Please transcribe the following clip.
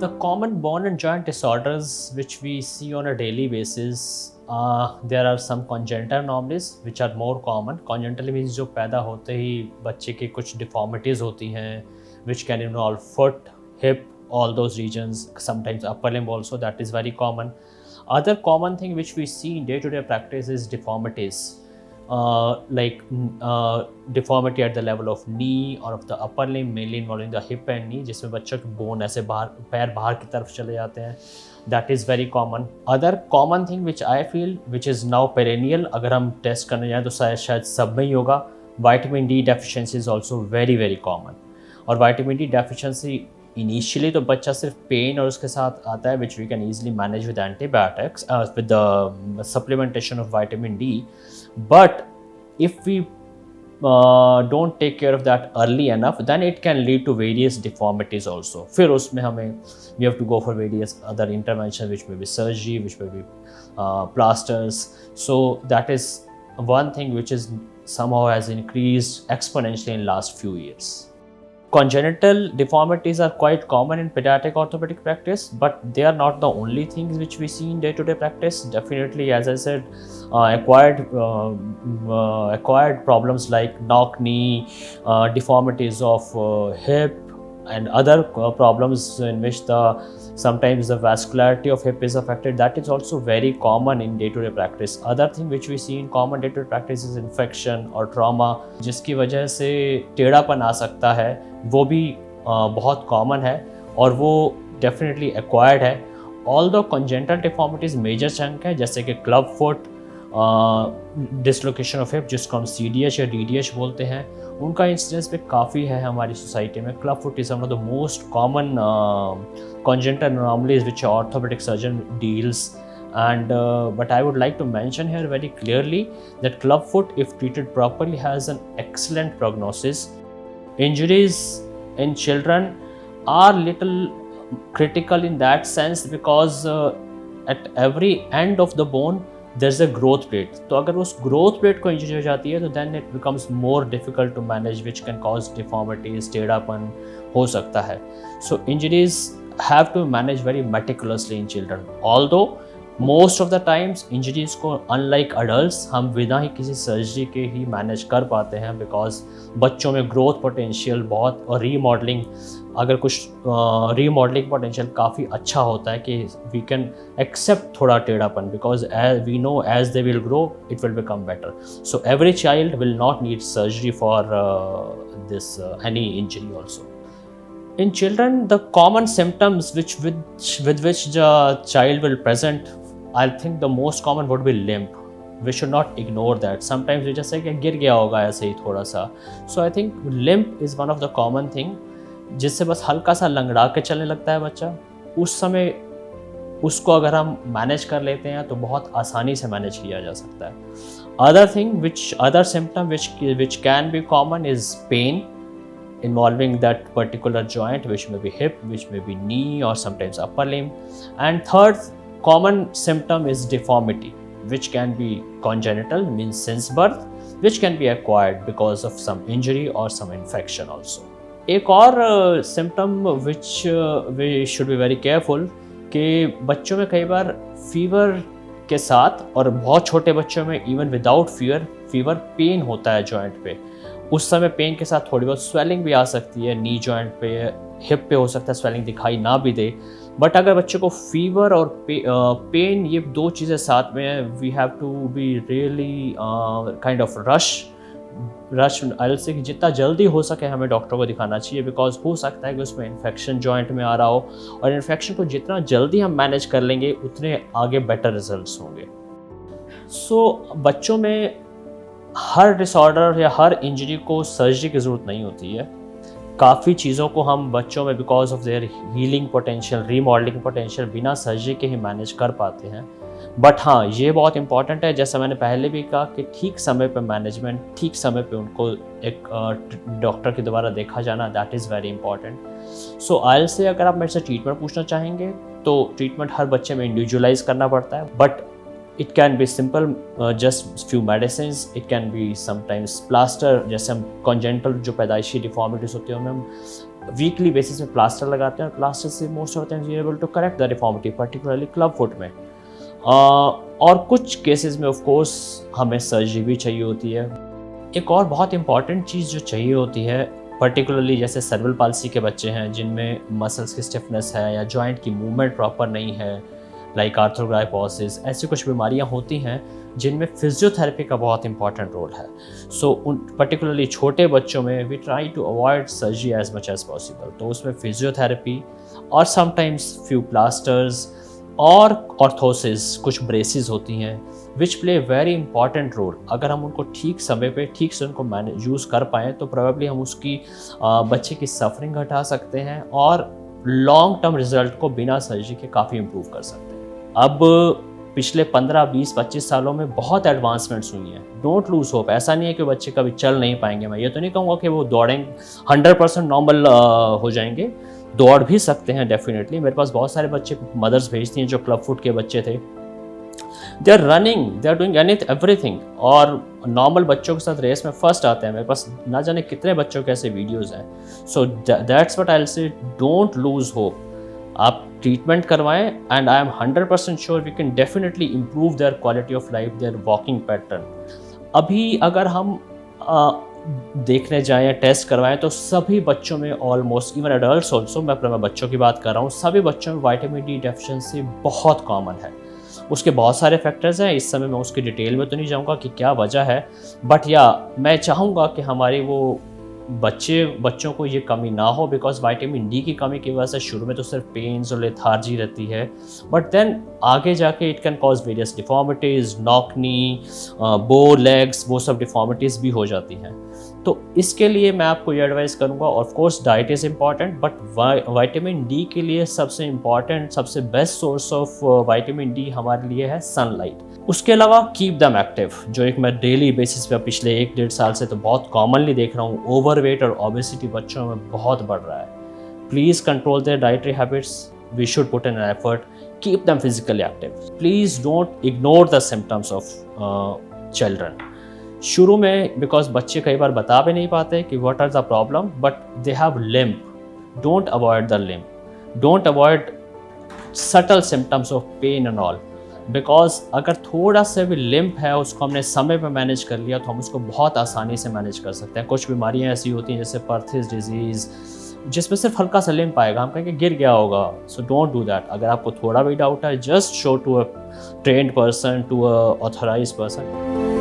The common bone and joint disorders which we see on a daily basis, there are some congenital anomalies which are more common. Congenital means जो पैदा होते ही बच्चे के कुछ deformities होती हैं, which can involve foot, hip, all those regions, sometimes upper limb also, that is very common. Other common thing which we see in day-to-day practice is deformities. Like deformity at the level of knee or of the upper limb, mainly involving the hip and knee, जिसमें बच्चों के bone ऐसे बाहर पैर बाहर की तरफ चले जाते हैं. That is very common. Other common thing which I feel which is now perennial, अगर हम टेस्ट करने जाएँ तो शायद सब में ही होगा, vitamin D deficiency is also very very common. और vitamin D deficiency इनिशियली तो बच्चा सिर्फ पेन और उसके साथ आता है, which we can easily manage with antibiotics with the supplementation of vitamin D. But if we don't take care of that early enough, then it can lead to various deformities also. फिर उसमें हमें we have to go for various other intervention which may be surgery, which may be plasters. So that is one thing which is somehow has increased exponentially in last few years. Congenital deformities are quite common in pediatric orthopedic practice, but they are not the only things which we see in day-to-day practice. Definitely, as I said, acquired problems like knock knee, deformities of hip, and other problems in which sometimes the vascularity of hip is affected, that is also very common in day-to-day practice. Other thing which we see in common day-to-day practice is infection or trauma, जिसकी वजह से टेढ़ापन आ सकता है, वो भी बहुत common है और वो डेफिनेटली एक्वायर्ड है. Although congenital deformities major chunk है, जैसे कि club foot, dislocation of hip जिसको हम CDH या DDH बोलते हैं, उनका इंसिडेंस पे काफ़ी है हमारी सोसाइटी में. Club foot is one of the most common congenital anomalies which orthopedic surgeon deals. And but I would like to mention here very clearly that club foot, if treated properly, has an excellent prognosis. Injuries in children are little critical in that sense because at every end of the bone there's a growth plate. तो अगर उस growth plate को injury हो जाती है तो then it becomes more difficult to manage, which can cause deformities, टेढ़ापन हो सकता है. So injuries have to manage very meticulously in children. Although most of the times injuries को unlike adults हम बिना ही किसी सर्जरी के ही मैनेज कर पाते हैं, बिकॉज बच्चों में ग्रोथ पोटेंशियल बहुत और रीमॉडलिंग, अगर कुछ रीमॉडलिंग पोटेंशियल काफ़ी अच्छा होता है कि वी कैन एक्सेप्ट थोड़ा टेढ़ापन, because as we know as they will grow it will become better. So every child will not need surgery for this any injury also. In children, the common symptoms with which the child will present, I think the most common would be limp. We should not ignore that. Sometimes we just say कि गिर गया होगा ऐसे ही थोड़ा सा. So I think limp is one of the common thing, जिससे बस हल्का सा लंगड़ा के चलने लगता है बच्चा. उस समय उसको अगर हम मैनेज कर लेते हैं तो बहुत आसानी से मैनेज किया जा सकता है. Other symptom which can be common is pain involving that particular joint, which may be hip, which may be knee, or sometimes upper limb. And third common symptom is deformity, which can be congenital, means since birth, which can be acquired because of some injury or some infection also. एक और symptom which we should be very careful कि बच्चों में कई बार fever के साथ और बहुत छोटे बच्चों में इवन विदाउट फीवर पेन होता है जॉइंट पे. उस समय पेन के साथ थोड़ी बहुत स्वेलिंग भी आ सकती है, नी जॉइंट पे, हिप पे हो सकता है स्वेलिंग दिखाई ना भी दे. बट अगर बच्चे को फीवर और पेन ये दो चीज़ें साथ में है, we have to be really kind of rush I will say कि जितना जल्दी हो सके हमें डॉक्टर को दिखाना चाहिए, बिकॉज हो सकता है कि उसमें इन्फेक्शन जॉइंट में आ रहा हो, और इन्फेक्शन को जितना जल्दी हम मैनेज कर लेंगे उतने आगे बेटर रिजल्ट्स होंगे. सो बच्चों में हर डिसऑर्डर या हर इंजरी को सर्जरी की ज़रूरत नहीं होती है. काफ़ी चीज़ों को हम बच्चों में because of their healing potential, remodelling potential बिना सर्जरी के ही मैनेज कर पाते हैं. बट हाँ, ये बहुत इंपॉर्टेंट है, जैसा मैंने पहले भी कहा कि ठीक समय पे मैनेजमेंट, ठीक समय पे उनको एक डॉक्टर के द्वारा देखा जाना, दैट इज़ वेरी इंपॉर्टेंट. सो आई से अगर आप मेरे से ट्रीटमेंट पूछना चाहेंगे तो ट्रीटमेंट हर बच्चे में इंडिविजुअलाइज करना पड़ता है. But it can be simple, just few medicines. It can be sometimes plaster, जैसे हम congenital जो पैदाइशी deformities होती है उनमें हम वीकली बेसिस में प्लास्टर लगाते हैं और प्लास्टर से most of the times we are able to correct the deformity, particularly club foot में। और कुछ केसेस में ऑफ कोर्स हमें सर्जरी भी चाहिए होती है। एक और बहुत इंपॉर्टेंट चीज़ जो चाहिए होती है, पर्टिकुलरली जैसे सर्विकल पाल्सी के बच्चे हैं जिनमें मसल्स की स्टिफनेस है या जॉइंट की मूवमेंट प्रॉपर नहीं है, लाइक आर्थ्रोग्राइपोसिस, ऐसी कुछ बीमारियां होती हैं जिनमें फिजियोथेरेपी का बहुत इंपॉर्टेंट रोल है। सो उन पर्टिकुलरली छोटे बच्चों में we try to avoid surgery as much as possible, तो उसमें फिजियोथेरेपी और समटाइम्स फ्यू प्लास्टर्स और ऑर्थोसिस, कुछ ब्रेसिस होती हैं which play very important role. अगर हम उनको ठीक समय पे ठीक से उनको मैनेज यूज़ कर पाएँ तो प्रोबेबली हम उसकी बच्चे की सफरिंग घटा सकते हैं और लॉन्ग टर्म रिजल्ट को बिना सर्जरी के काफ़ी इम्प्रूव कर सकते हैं। अब पिछले 15, 20, 25 सालों में बहुत एडवांसमेंट्स हुई हैं। Don't lose hope. ऐसा नहीं है कि बच्चे कभी चल नहीं पाएंगे। मैं ये तो नहीं कहूँगा कि वो दौड़ेंगे 100% नॉर्मल हो जाएंगे, दौड़ भी सकते हैं डेफिनेटली। मेरे पास बहुत सारे बच्चे मदर्स भेजती हैं जो क्लब फुट के बच्चे थे, they are running, they are doing everything और नॉर्मल बच्चों के साथ रेस में फर्स्ट आते हैं। मेरे पास ना जाने कितने बच्चों के ऐसे वीडियोज़ हैं। So that's what I will say, don't lose hope. आप ट्रीटमेंट करवाएं and I am 100% sure we can definitely improve their quality of life, their walking pattern. अभी अगर हम देखने जाएं या टेस्ट करवाएं तो सभी बच्चों में ऑलमोस्ट, इवन एडल्ट्स ऑल्सो, मैं बच्चों की बात कर रहा हूँ, सभी बच्चों में विटामिन डी डेफिशिएंसी बहुत कॉमन है। उसके बहुत सारे फैक्टर्स हैं, इस समय मैं उसकी डिटेल में तो नहीं जाऊँगा कि क्या वजह है, बट या मैं चाहूँगा कि हमारी वो बच्चों को ये कमी ना हो, बिकॉज विटामिन डी की कमी की वजह से शुरू में तो सिर्फ पेन्स और लेथार्जी रहती है, बट देन आगे जाके it can cause various deformities, knock knee, बो लेग्स, वो सब डिफॉर्मिटीज़ भी हो जाती हैं। तो इसके लिए मैं आपको ये एडवाइस करूँगा, of course diet is important, but vitamin D के लिए सबसे इम्पॉर्टेंट, सबसे best source of vitamin D हमारे लिए है सनलाइट। उसके अलावा कीप देम एक्टिव, जो एक मैं डेली बेसिस पे पिछले 1-1.5 साल से तो बहुत कॉमनली देख रहा हूँ, ओवरवेट और ओबेसिटी बच्चों में बहुत बढ़ रहा है। Please control their dietary habits, we should put in an effort, keep them physically active. Please don't ignore the symptoms of children. शुरू में बिकॉज बच्चे कई बार बता भी नहीं पाते कि what are the problem, but they have limp, don't avoid the limp, don't avoid subtle symptoms of pain and all, because अगर थोड़ा सा भी लिम्प है, उसको हमने समय पर मैनेज कर लिया तो हम उसको बहुत आसानी से मैनेज कर सकते हैं। कुछ बीमारियां ऐसी होती हैं जैसे पर्थिस डिजीज़, जिसमें सिर्फ हल्का सा लिम्प आएगा, हम कहेंगे गिर गया होगा, सो डोंट डू दैट। अगर आपको थोड़ा भी डाउट है, just show to a trained person, to a authorised person.